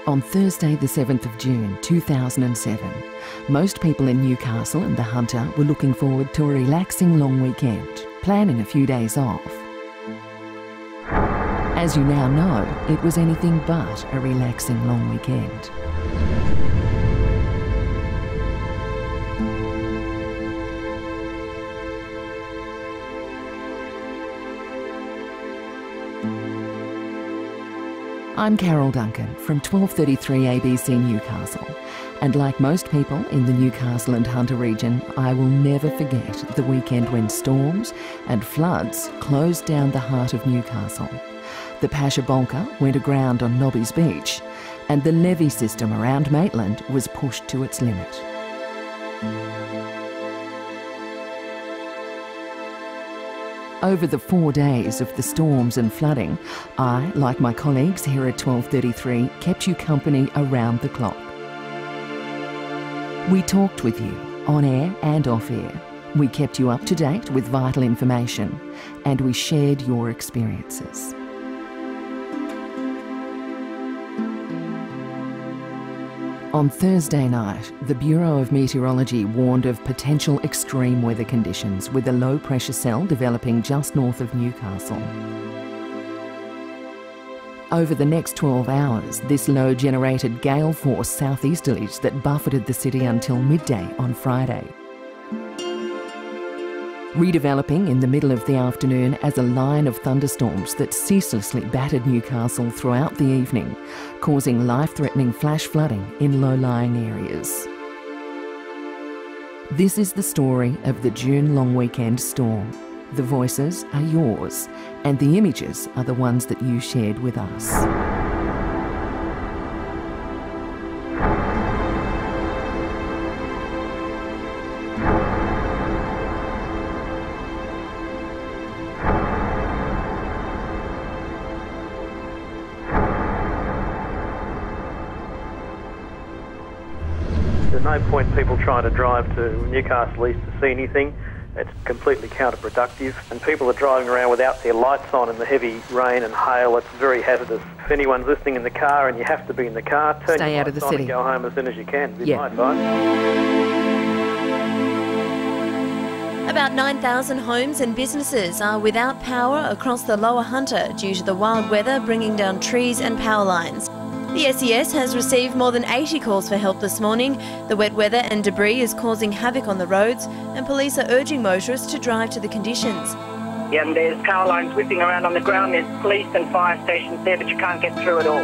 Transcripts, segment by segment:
On Thursday the 7th of June 2007, most people in Newcastle and the Hunter were looking forward to a relaxing long weekend, planning a few days off. As you now know, it was anything but a relaxing long weekend. I'm Carol Duncan from 1233 ABC Newcastle, and like most people in the Newcastle and Hunter region, I will never forget the weekend when storms and floods closed down the heart of Newcastle. The Pasha Bolka went aground on Nobby's Beach, and the levee system around Maitland was pushed to its limit. Over the 4 days of the storms and flooding, I, like my colleagues here at 1233, kept you company around the clock. We talked with you, on air and off air. We kept you up to date with vital information, and we shared your experiences. On Thursday night, the Bureau of Meteorology warned of potential extreme weather conditions with a low-pressure cell developing just north of Newcastle. Over the next 12 hours, this low generated gale-force southeasterlies that buffeted the city until midday on Friday. Redeveloping in the middle of the afternoon as a line of thunderstorms that ceaselessly battered Newcastle throughout the evening, causing life-threatening flash flooding in low-lying areas. This is the story of the June long weekend storm. The voices are yours, and the images are the ones that you shared with us. There's no point people trying to drive to Newcastle East to see anything. It's completely counterproductive, and people are driving around without their lights on in the heavy rain and hail. It's very hazardous. If anyone's listening in the car and you have to be in the car, turn Stay your out of the lights on city and go home as soon as you can. Be my Yeah. advice. About 9,000 homes and businesses are without power across the Lower Hunter due to the wild weather bringing down trees and power lines. The SES has received more than 80 calls for help this morning. The wet weather and debris is causing havoc on the roads, and police are urging motorists to drive to the conditions. And there's power lines whipping around on the ground. There's police and fire stations there, but you can't get through at all.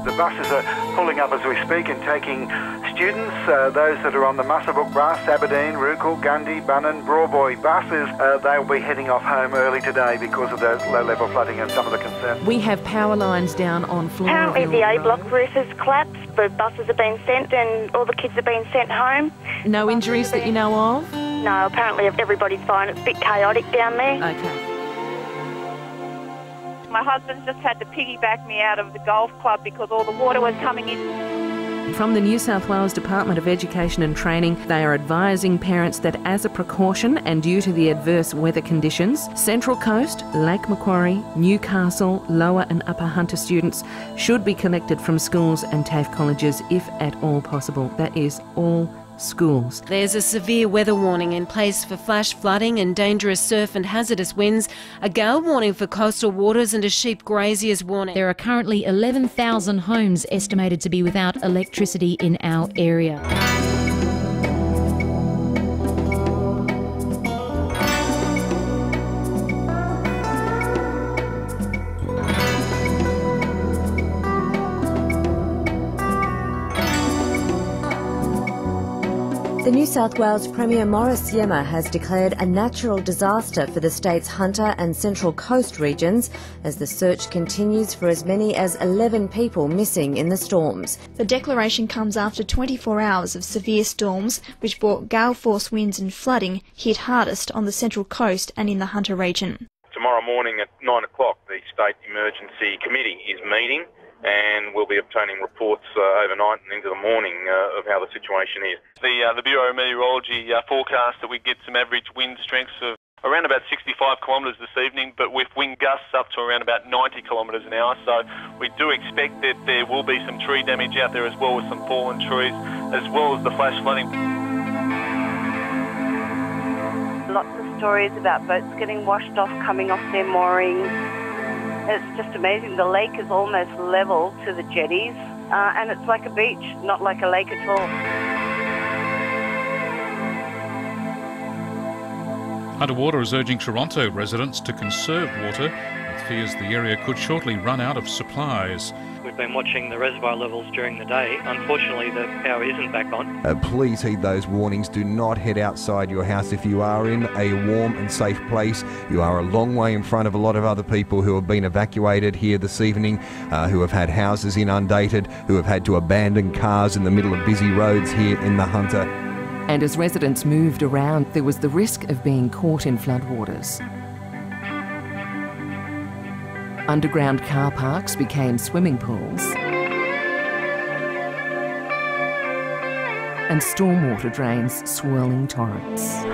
The buses are pulling up as we speak and taking students, those that are on the Muswellbrook bus, Aberdeen, Rookel, Gundy, Bunnan, Broadboy buses. They'll be heading off home early today because of the low-level flooding and some of the concerns. We have power lines down on Flora. Apparently the A-block roof has collapsed, the buses have been sent and all the kids have been sent home. No injuries that you know of? No, apparently everybody's fine. It's a bit chaotic down there. Okay. My husband's just had to piggyback me out of the golf club because all the water was coming in. From the New South Wales Department of Education and Training, they are advising parents that as a precaution and due to the adverse weather conditions, Central Coast, Lake Macquarie, Newcastle, Lower and Upper Hunter students should be collected from schools and TAFE colleges if at all possible. That is all schools. There's a severe weather warning in place for flash flooding and dangerous surf and hazardous winds, a gale warning for coastal waters and a sheep grazier's warning. There are currently 11,000 homes estimated to be without electricity in our area. The New South Wales Premier Maurice Yemma has declared a natural disaster for the state's Hunter and Central Coast regions as the search continues for as many as 11 people missing in the storms. The declaration comes after 24 hours of severe storms which brought gale-force winds and flooding hit hardest on the Central Coast and in the Hunter region. Tomorrow morning at 9 o'clock the State Emergency Committee is meeting, and we'll be obtaining reports overnight and into the morning of how the situation is. The Bureau of Meteorology forecast that we get some average wind strengths of around about 65 kilometres this evening, but with wind gusts up to around about 90 kilometres an hour. So we do expect that there will be some tree damage out there as well, with some fallen trees, as well as the flash flooding. Lots of stories about boats getting washed off, coming off their moorings. It's just amazing. The lake is almost level to the jetties, and it's like a beach, not like a lake at all. Underwater is urging Toronto residents to conserve water, with fears the area could shortly run out of supplies. We've been watching the reservoir levels during the day. Unfortunately, the power isn't back on. Please heed those warnings. Do not head outside your house if you are in a warm and safe place. You are a long way in front of a lot of other people who have been evacuated here this evening, who have had houses inundated, who have had to abandon cars in the middle of busy roads here in the Hunter. And as residents moved around, there was the risk of being caught in floodwaters. Underground car parks became swimming pools, and stormwater drains swirling torrents.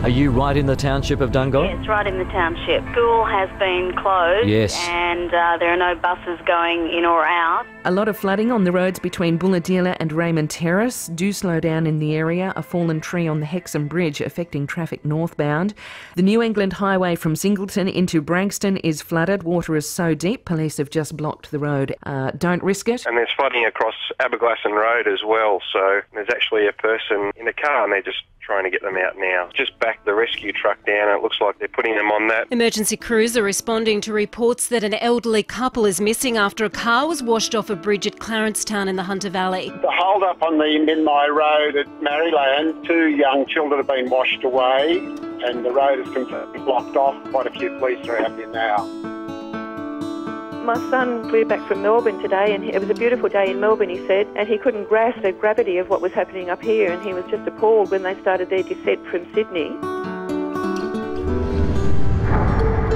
Are you right in the township of Dungog? Yes, right in the township. School has been closed. Yes. And there are no buses going in or out. A lot of flooding on the roads between Bulladila and Raymond Terrace. Do slow down in the area. A fallen tree on the Hexham Bridge affecting traffic northbound. The New England Highway from Singleton into Branxton is flooded. Water is so deep, police have just blocked the road. Don't risk it. And there's flooding across Aberglasslyn Road as well, so there's actually a person in a car and they're just trying to get them out now. Just backed the rescue truck down and it looks like they're putting them on that. Emergency crews are responding to reports that an elderly couple is missing after a car was washed off a bridge at Clarencetown in the Hunter Valley. The hold up on the Minmay Road at Maryland, 2 young children have been washed away and the road is completely blocked off. Quite a few police are out there now. My son flew back from Melbourne today and it was a beautiful day in Melbourne, he said, and he couldn't grasp the gravity of what was happening up here and he was just appalled when they started their descent from Sydney.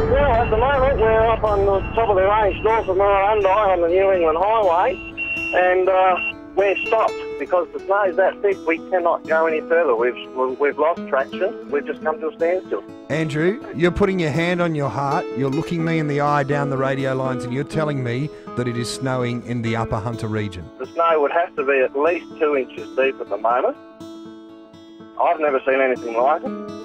Well, at the moment we're up on the top of the range north of Murrurundi on the New England Highway and we're stopped because the snow's that thick we cannot go any further. We've lost traction. We've just come to a standstill. Andrew, you're putting your hand on your heart, you're looking me in the eye down the radio lines and you're telling me that it is snowing in the upper Hunter region. The snow would have to be at least 2 inches deep at the moment. I've never seen anything like it.